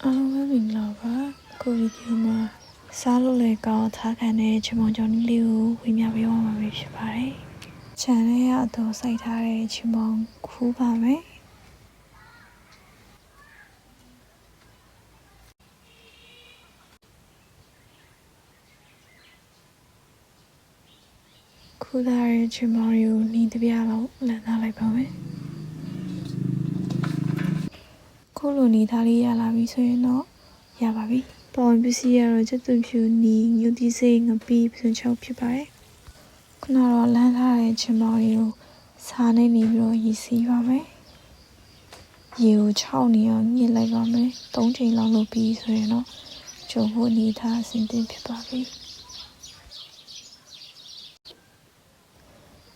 အားလုံးပဲမင်္ဂလာပါကိုဗီဒီယိုမှာစားလို့လည်းကောင်းထားခံတဲ့ချင်မောင်ကြော်နီးလေးကိုဝေမျှပေးသွားမှာဖြစ်ပါတယ်။ခြံထဲကအတော်စိုက်ထားတဲ့ချင်မောင်ခူးပါမယ်။ခူးထားတဲ့ချင်မောင်ကိုနီးတစ်ပြားလောက်လန်ထားလိုက်ပါမယ်။ခုလိုနီးထားလေးရလာပြီဆိုရင်တော့ရပါပြီ။ပေါ်ပစ္စည်းရတော့ချက်သွင်းဖြူနီးညူတီစိတ်ငပီးပြင်ချောက်ဖြစ်ပါတယ်။ခုနတော့လန်ထားတဲ့ချင်မောင်ကိုစားနေပြီးတော့ရည်စီးပါမယ်။ရေကို6နေအောင်ညှစ်လိုက်ပါမယ်။3ချိန်လောက်လုပ်ပြီးဆိုရင်တော့ကြုံဖို့နီးထားအဆင်သင့်ဖြစ်ပါပြီ။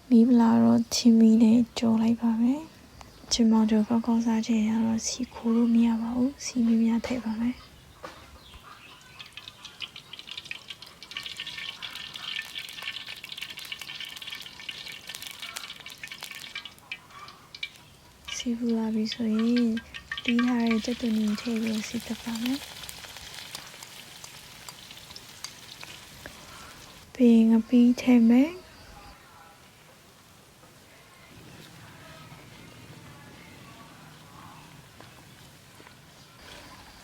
မီးပလာတော့ချင်းမီနဲ့ကြော်လိုက်ပါမယ်။ချင်မောင်ကြော်ကောင်းကောင်းစားချင်ရတော့စီခိုးလို့မရပါဘူး။စီမီးများထည့်ပါမယ်။စီပူလာပြီဆိုရင်တီးထားတဲ့ကြက်သွန်နီထည့်ပြီးစီတက်ပါမယ်။ပြီးရင်ငပီးထည့်မယ်။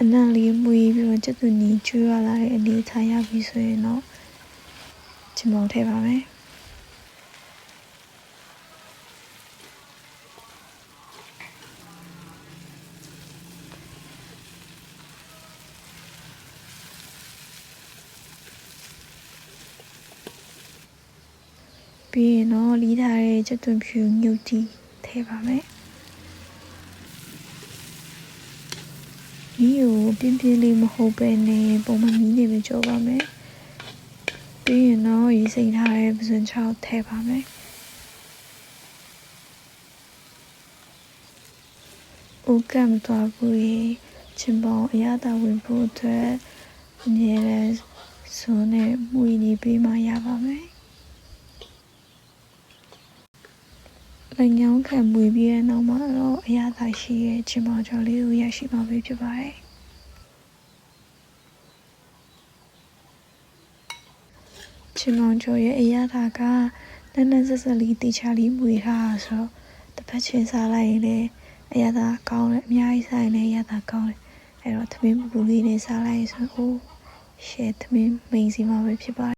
အနံ့လေးမွေးပြီးတော့ကြက်သွန်နီကျွေးရလာတဲ့အနေထားရပြီဆိုရင်တော့ချင်မောင်ထည့်ပါမယ်။ပြီးရင်တော့လီးထားတဲ့ကြက်သွန်ဖြူညှုပ်တီထည့်ပါမယ်။မီးကိုပြင်းပြင်းလေးမဟုတ်ပဲနဲ့ပုံမှန်မီးနဲ့ပဲကြော်ပါမယ်။ပြီးရင်တော့ရေစိမ့်ထားတဲ့ပစွန်ချောက်ထည့်ပါမယ်။ဦးကမသွားဘူးရေချင်ပေါင်အရသာဝင်ဖို့အတွက်အမြဲတမ်းစွန်းနဲ့မှုရည်ပေးမှရပါမယ်။လက်ညောင်းခံမွေပြီးတဲ့နောက်မှာတော့အရသာရှိရဲ့ချင်ပေါင်ကြော်လေးကိုရရှိမှာဖြစ်ပါတယ်။ချင်မောင်ကျော်ရဲ့အရသာကနန်းနန်းဆက်ဆက်လေးတေချာလေးမွေထားဆိုတော့တစ်ဖက်ချင်းစားလိုက်ရင်လည်းအရသာကောင်းတယ်အများကြီးစားရင်လည်းအရသာကောင်းတယ်အဲ့တော့သမင်းပူလေးနဲ့စားလိုက်ရင်ဆိုရှယ်သမင်းမိန်စီမှာပဲဖြစ်ပါတယ်